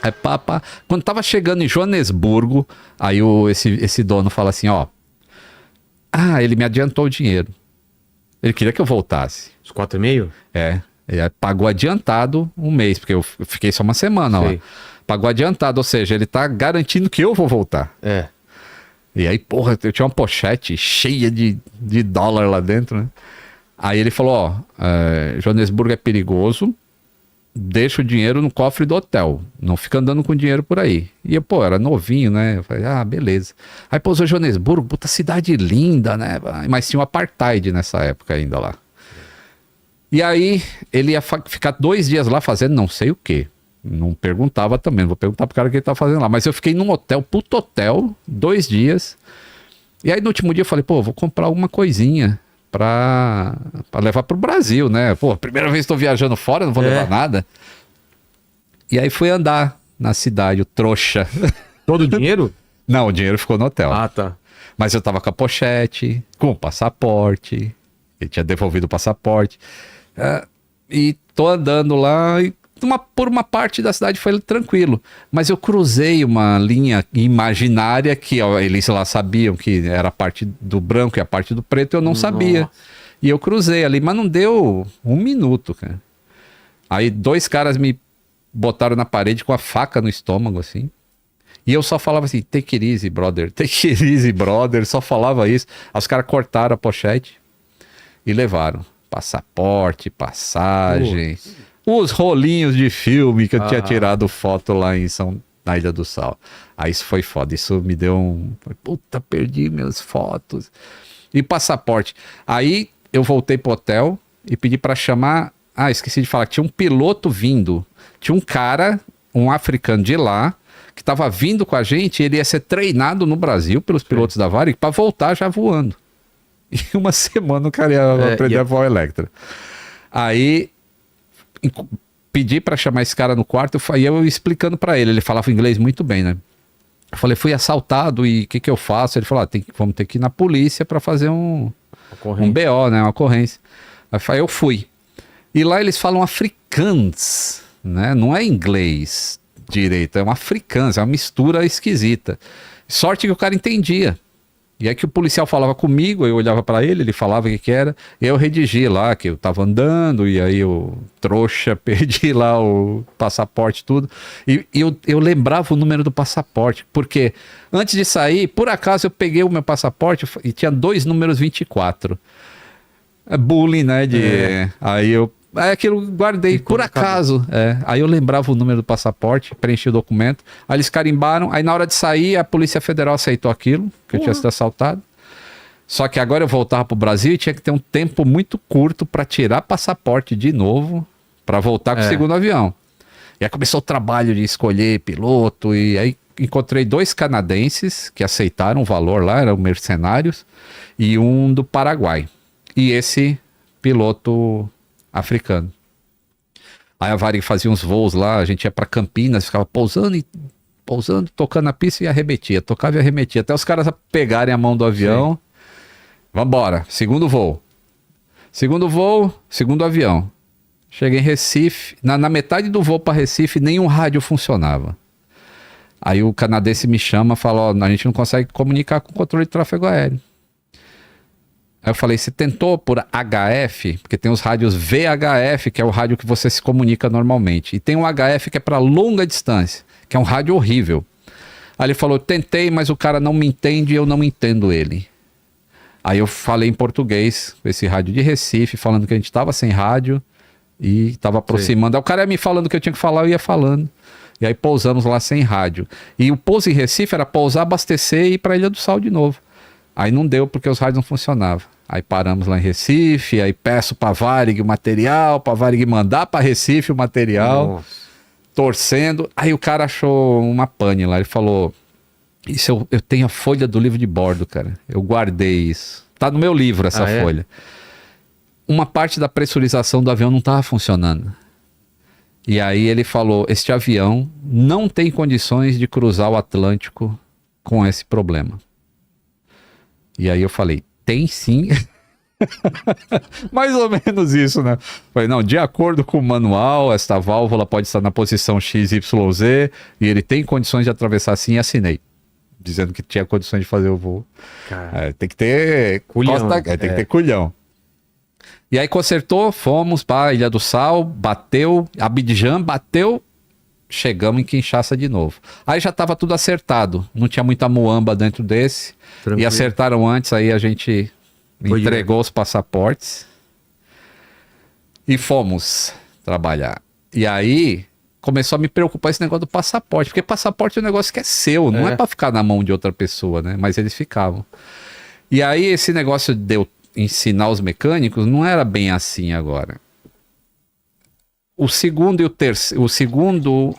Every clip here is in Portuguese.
Aí, quando tava chegando em Joanesburgo, aí esse dono fala assim, ó. Ah, ele me adiantou o dinheiro. Ele queria que eu voltasse. Os 4,5? Ele pagou adiantado um mês, porque eu fiquei só uma semana lá. Pagou adiantado, ou seja, ele tá garantindo que eu vou voltar. E aí, porra, eu tinha uma pochete cheia de dólar lá dentro, né? Aí ele falou, ó, Joanesburgo é perigoso, deixa o dinheiro no cofre do hotel, não fica andando com dinheiro por aí. E eu, pô, era novinho, né? Eu falei, beleza. Aí pousou Joanesburgo, puta cidade linda, né? Mas tinha um apartheid nessa época ainda lá. E aí ele ia ficar 2 dias lá fazendo não sei o quê. Não perguntava também, não vou perguntar pro cara o que ele tá fazendo lá. Mas eu fiquei num hotel, puto hotel, 2 dias. E aí no último dia eu falei, pô, vou comprar alguma coisinha pra levar pro Brasil, né? Pô, primeira vez que tô viajando fora, não vou levar nada. E aí fui andar na cidade, o trouxa. Todo o dinheiro? Não, o dinheiro ficou no hotel. Ah, tá. Mas eu tava com a pochete, com o passaporte. Ele tinha devolvido o passaporte. E tô andando lá e por uma parte da cidade foi tranquilo. Mas eu cruzei uma linha imaginária que eles lá sabiam que era a parte do branco e a parte do preto, eu não sabia. E eu cruzei ali, mas não deu 1 minuto, cara. Aí 2 caras me botaram na parede com a faca no estômago, assim. E eu só falava assim, take it easy, brother. Take it easy, brother. Só falava isso. Aí os caras cortaram a pochete e levaram. Passaporte, passagem, os rolinhos de filme que eu tinha tirado foto lá na Ilha do Sal. Aí isso foi foda, isso me deu puta, perdi minhas fotos. E passaporte. Aí eu voltei pro hotel e pedi pra chamar, esqueci de falar, que tinha um piloto vindo. Tinha um cara, um africano de lá, que tava vindo com a gente, ele ia ser treinado no Brasil pelos pilotos da Varig pra voltar já voando. Em 1 semana o cara ia aprender a voar Electra. Aí pedi pra chamar esse cara no quarto e eu explicando pra ele. Ele falava inglês muito bem, né? Eu falei, fui assaltado e o que eu faço? Ele falou, vamos ter que ir na polícia pra fazer um BO, né? Uma ocorrência. Aí eu fui. E lá eles falam afrikaans, né? Não é inglês direito, é um afrikaans, é uma mistura esquisita. Sorte que o cara entendia. E aí que o policial falava comigo, eu olhava pra ele, ele falava o que era, e eu redigi lá, que eu tava andando, e aí eu, trouxa, perdi lá o passaporte, tudo. E eu lembrava o número do passaporte, porque antes de sair, por acaso eu peguei o meu passaporte e tinha 2 números 24. É bullying, né? Aí eu... aquilo eu guardei, por acaso. Aí eu lembrava o número do passaporte, preenchi o documento, aí eles carimbaram, aí na hora de sair a Polícia Federal aceitou aquilo, que eu tinha sido assaltado. Só que agora eu voltava pro Brasil e tinha que ter um tempo muito curto para tirar passaporte de novo, para voltar com o segundo avião. E aí começou o trabalho de escolher piloto, e aí encontrei 2 canadenses que aceitaram o valor lá, eram mercenários, e um do Paraguai. E esse piloto africano. Aí a Varig fazia uns voos lá, a gente ia pra Campinas, ficava pousando, tocando a pista e arremetia, tocava e arremetia, até os caras pegarem a mão do avião. Vambora, segundo voo, segundo avião. Cheguei em Recife, na metade do voo para Recife, nenhum rádio funcionava. Aí o canadense me chama e fala, ó, a gente não consegue comunicar com o controle de tráfego aéreo. Aí eu falei, você tentou por HF? Porque tem os rádios VHF, que é o rádio que você se comunica normalmente. E tem um HF que é para longa distância, que é um rádio horrível. Aí ele falou, tentei, mas o cara não me entende e eu não entendo ele. Aí eu falei em português, com esse rádio de Recife, falando que a gente estava sem rádio e estava aproximando. Aí o cara ia me falando o que eu tinha que falar, eu ia falando. E aí pousamos lá sem rádio. E o pouso em Recife era pousar, abastecer e ir para Ilha do Sal de novo. Aí não deu porque os rádios não funcionavam. Aí paramos lá em Recife, aí peço pra Varig o material, pra Varig mandar pra Recife o material, torcendo. Aí o cara achou uma pane lá, ele falou, isso eu tenho a folha do livro de bordo, cara, eu guardei isso. Tá no meu livro essa folha. Uma parte da pressurização do avião não tava funcionando. E aí ele falou, este avião não tem condições de cruzar o Atlântico com esse problema. E aí eu falei, tem sim. Mais ou menos isso, né? Falei, não, de acordo com o manual, esta válvula pode estar na posição XYZ e ele tem condições de atravessar assim, e assinei. Dizendo que tinha condições de fazer o voo. Cara, Tem que ter culhão, tem que ter culhão. E aí consertou, fomos para Ilha do Sal, bateu, Abidjan bateu, chegamos em Kinshasa de novo. Aí já estava tudo acertado, não tinha muita muamba dentro desse. tranquilo. E acertaram antes, aí a gente Foi entregou os passaportes e fomos trabalhar. E aí começou a me preocupar esse negócio do passaporte, porque passaporte é um negócio que é seu, não é para ficar na mão de outra pessoa, né? Mas eles ficavam. E aí esse negócio de eu ensinar os mecânicos não era bem assim agora. O segundo e o terceiro, o segundo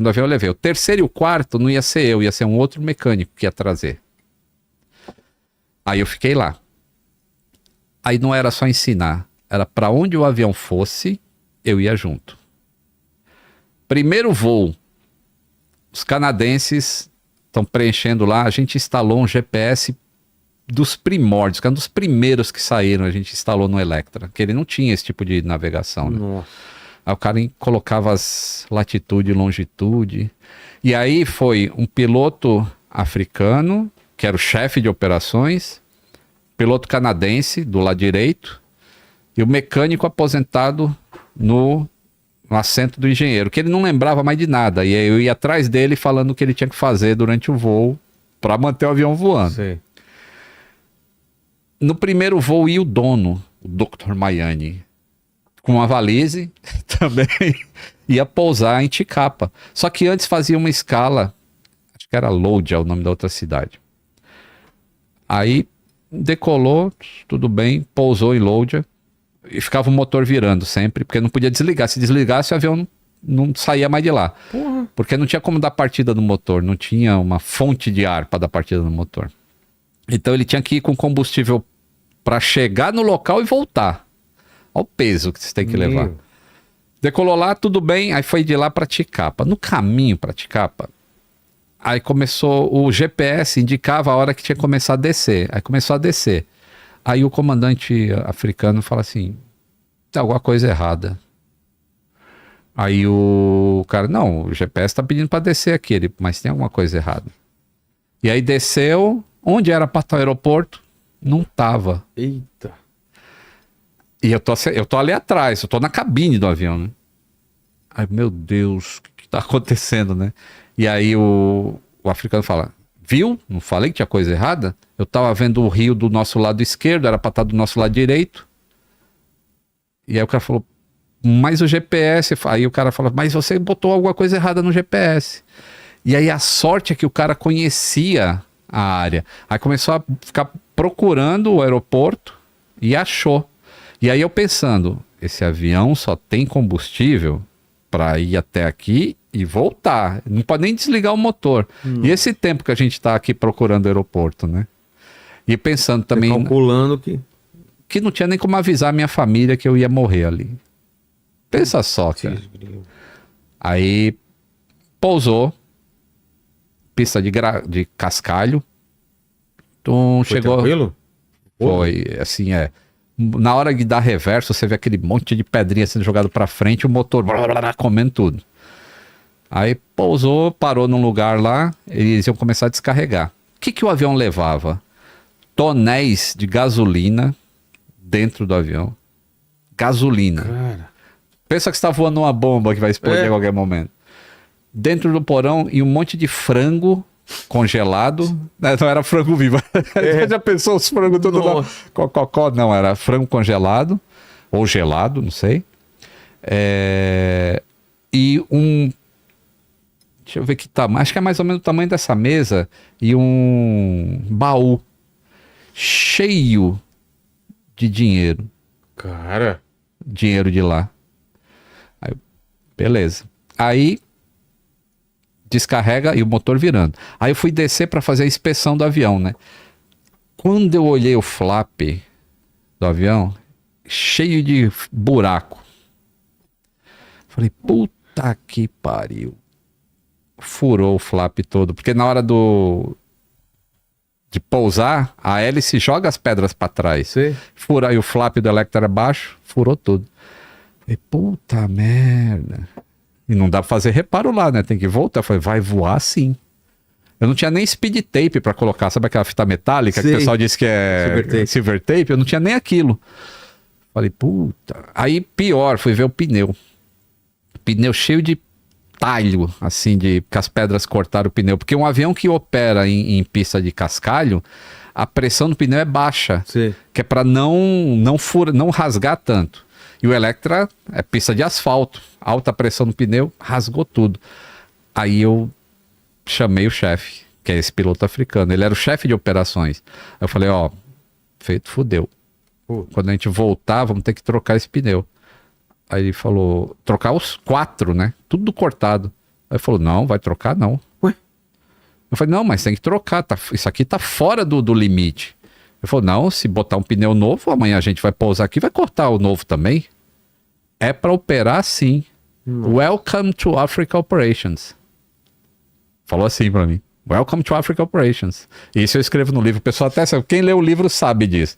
avião eu levei. O terceiro e o quarto não ia ser eu, ia ser um outro mecânico que ia trazer. Aí eu fiquei lá. Aí não era só ensinar, era para onde o avião fosse, eu ia junto. Primeiro voo, os canadenses estão preenchendo lá, a gente instalou um GPS dos primórdios, que é um dos primeiros que saíram, a gente instalou no Electra, que ele não tinha esse tipo de navegação, né? Nossa. Aí o cara colocava as latitude e longitude. E aí foi um piloto africano, que era o chefe de operações, piloto canadense do lado direito, e o mecânico aposentado no assento do engenheiro, que ele não lembrava mais de nada. E aí eu ia atrás dele falando o que ele tinha que fazer durante o voo para manter o avião voando. Sei. No primeiro voo ia o dono, o Dr. Maiani, com uma valise também, ia pousar em Ticapa. Só que antes fazia uma escala, acho que era Lodja, o nome da outra cidade. Aí decolou, tudo bem, pousou em Lodja e ficava o motor virando sempre, porque não podia desligar. Se desligasse, o avião não saía mais de lá. Porra. Porque não tinha como dar partida no motor, não tinha uma fonte de ar para dar partida no motor. Então ele tinha que ir com combustível para chegar no local e voltar. Olha o peso que você tem que levar. Decolou lá, tudo bem, aí foi de lá para Ticapa. No caminho para Ticapa, aí começou, o GPS indicava a hora que tinha que começar a descer. Aí começou a descer. Aí o comandante africano fala assim, tem alguma coisa errada. Aí o cara, não, o GPS tá pedindo para descer aqui, ele, mas tem alguma coisa errada. E aí desceu, onde era para o aeroporto, não tava. Eita. E eu tô ali atrás, eu tô na cabine do avião, né? Ai, meu Deus, o que tá acontecendo, né? E aí o africano fala, viu? Não falei que tinha coisa errada? Eu tava vendo o rio do nosso lado esquerdo, era pra estar do nosso lado direito. E aí o cara falou, mas o GPS... Aí o cara falou, mas você botou alguma coisa errada no GPS. E aí a sorte é que o cara conhecia a área. Aí começou a ficar procurando o aeroporto e achou. E aí eu pensando, esse avião só tem combustível para ir até aqui e voltar. Não pode nem desligar o motor. E esse tempo que a gente está aqui procurando o aeroporto, né? E pensando também Calculando que... não tinha nem como avisar a minha família que eu ia morrer ali. Pensa só, cara. Aí pousou, pista de cascalho. Então Foi chegou. tranquilo? Foi, assim, na hora de dar reverso, você vê aquele monte de pedrinha sendo jogado pra frente, o motor comendo tudo. Aí pousou, parou num lugar lá, eles iam começar a descarregar. O que o avião levava? Tonéis de gasolina dentro do avião. Gasolina. Cara. Pensa que você tá voando uma bomba que vai explodir a qualquer momento. Dentro do porão e um monte de frango congelado. Não era frango vivo. Já pensou os frangos tudo lá? Cococó, não, era frango congelado. Ou gelado, não sei. E um... Deixa eu ver que tamanho. Acho que é mais ou menos o tamanho dessa mesa. E um baú cheio de dinheiro. Cara. Dinheiro de lá. Aí, beleza. Aí descarrega e o motor virando. Aí eu fui descer para fazer a inspeção do avião, né? Quando eu olhei o flap do avião, cheio de buraco. Falei, puta que pariu. Furou o flap todo, porque na hora de pousar, a hélice joga as pedras para trás. Sim. Fura aí o flap do Electra abaixo, furou tudo. Falei, puta merda. E não dá pra fazer reparo lá, né? Tem que voltar. Eu falei, vai voar sim. Eu não tinha nem speed tape pra colocar. Sabe aquela fita metálica que o pessoal disse que é silver tape? Eu não tinha nem aquilo. Falei, puta. Aí pior, fui ver o pneu. Pneu cheio de talho, assim, que as pedras cortaram o pneu. Porque um avião que opera em pista de cascalho, a pressão do pneu é baixa. Sim. Que é pra não rasgar tanto. E o Electra é pista de asfalto. Alta pressão no pneu, rasgou tudo. Aí eu chamei o chefe, que é esse piloto africano. Ele era o chefe de operações. Eu falei, ó, feito, fudeu. Quando a gente voltar, vamos ter que trocar esse pneu. Aí ele falou, trocar os 4, né? Tudo cortado. Aí ele falou, não, vai trocar não. Ué? Eu falei, não, mas tem que trocar. Isso aqui tá fora do limite. Ele falou, não, se botar um pneu novo, amanhã a gente vai pousar aqui, vai cortar o novo também. É para operar sim. Welcome to Africa Operations. Falou assim pra mim. Welcome to Africa Operations. Isso eu escrevo no livro. O pessoal até sabe. Quem lê o livro sabe disso.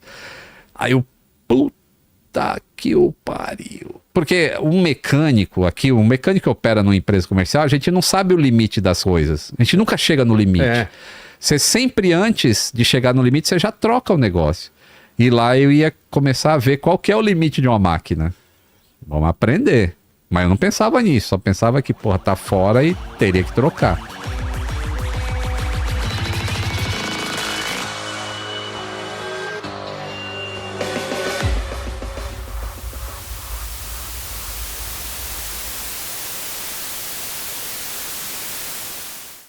Aí eu, puta que o pariu. Porque um mecânico aqui, um mecânico que opera numa empresa comercial, a gente não sabe o limite das coisas. A gente nunca chega no limite. É. Você sempre, antes de chegar no limite, você já troca o negócio. E lá eu ia começar a ver qual que é o limite de uma máquina. Vamos aprender. Mas eu não pensava nisso, só pensava que, porra, tá fora e teria que trocar.